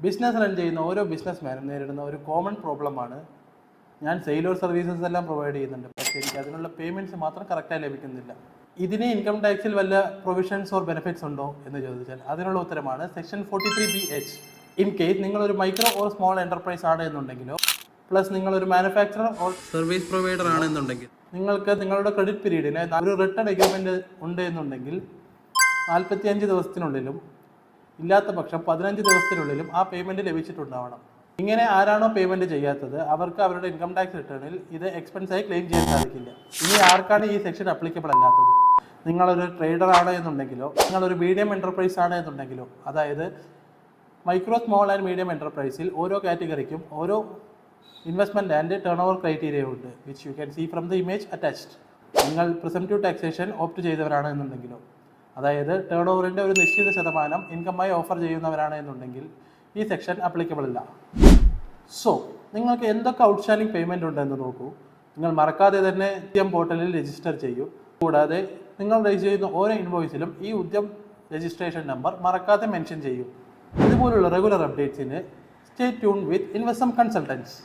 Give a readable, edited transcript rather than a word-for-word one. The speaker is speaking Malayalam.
ബിസിനസ് റൺ ചെയ്യുന്ന ഓരോ ബിസിനസ്മാനും നേരിടുന്ന ഒരു കോമൺ പ്രോബ്ലമാണ് ഞാൻ സെയിൽ ഓർ സർവീസസ് എല്ലാം പ്രൊവൈഡ് ചെയ്യുന്നുണ്ട്, പക്ഷേ എനിക്ക് അതിനുള്ള പേയ്മെൻറ്റ്സ് മാത്രം കറക്റ്റായി ലഭിക്കുന്നില്ല. ഇതിന് ഇൻകം ടാക്സിൽ വല്ല പ്രൊവിഷൻസ് ഓർ ബെനിഫിറ്റ്സ് ഉണ്ടോ എന്ന് ചോദിച്ചാൽ അതിനുള്ള ഉത്തരമാണ് സെക്ഷൻ 43BH. ഇൻ കേസ് നിങ്ങളൊരു മൈക്രോ ഓർ സ്മോൾ എൻ്റർപ്രൈസ് ആണ് എന്നുണ്ടെങ്കിലോ പ്ലസ് നിങ്ങളൊരു മാനുഫാക്ചറർ ഓർ സർവീസ് പ്രൊവൈഡർ ആണെന്നുണ്ടെങ്കിൽ നിങ്ങൾക്ക് നിങ്ങളുടെ ക്രെഡിറ്റ് പീരീഡിന് ഒരു റിട്ടേൺ എഗ്രിമെൻറ്റ് ഉണ്ട് എന്നുണ്ടെങ്കിൽ 45 ദിവസത്തിനുള്ളിലും ഇല്ലാത്ത പക്ഷം 15 ദിവസത്തിനുള്ളിലും ആ പേയ്മെൻറ്റ് ലഭിച്ചിട്ടുണ്ടാവണം. ഇങ്ങനെ ആരാണോ പേയ്മെൻറ്റ് ചെയ്യാത്തത് അവർക്ക് അവരുടെ ഇൻകം ടാക്സ് റിട്ടേണിൽ ഇത് എക്സ്പെൻസായി ക്ലെയിം ചെയ്യാൻ സാധിക്കില്ല. ഇനി ആർക്കാണ് ഈ സെക്ഷൻ അപ്ലിക്കബിൾ അല്ലാത്തത്? നിങ്ങളൊരു ട്രേഡർ ആണ് എന്നുണ്ടെങ്കിലോ നിങ്ങളൊരു മീഡിയം എൻ്റർപ്രൈസ് ആണ് എന്നുണ്ടെങ്കിലോ, അതായത് മൈക്രോ സ്മോൾ ആൻഡ് മീഡിയം എൻ്റർപ്രൈസിൽ ഓരോ കാറ്റഗറിക്കും ഓരോ investment and turnover criteria ഉണ്ട്, which you can see from the image attached. നിങ്ങൾ പ്രിസംപ്റ്റീവ് ടാക്സേഷൻ ഓപ്റ്റ് ചെയ്തവരാണ് എന്നുണ്ടെങ്കിലോ, അതായത് ടേൺ ഓവറിൻ്റെ ഒരു നിശ്ചിത ശതമാനം ഇൻകമായി ഓഫർ ചെയ്യുന്നവരാണ് എന്നുണ്ടെങ്കിൽ ഈ സെക്ഷൻ അപ്ലിക്കബിൾ അല്ല. സോ നിങ്ങൾക്ക് എന്തൊക്കെ ഔട്ട്സ്റ്റാൻഡിംഗ് പേയ്മെൻറ്റ് ഉണ്ടെന്ന് നോക്കൂ. നിങ്ങൾ മറക്കാതെ തന്നെ ഉദ്യം പോർട്ടലിൽ രജിസ്റ്റർ ചെയ്യൂ. കൂടാതെ നിങ്ങൾ രജിസ്റ്റർ ചെയ്യുന്ന ഓരോ ഇൻവോയ്സിലും ഈ ഉദ്യം രജിസ്ട്രേഷൻ നമ്പർ മറക്കാതെ മെൻഷൻ ചെയ്യൂ. ഇതുപോലുള്ള റെഗുലർ അപ്ഡേറ്റ്സിന് stay tune with investment consultants.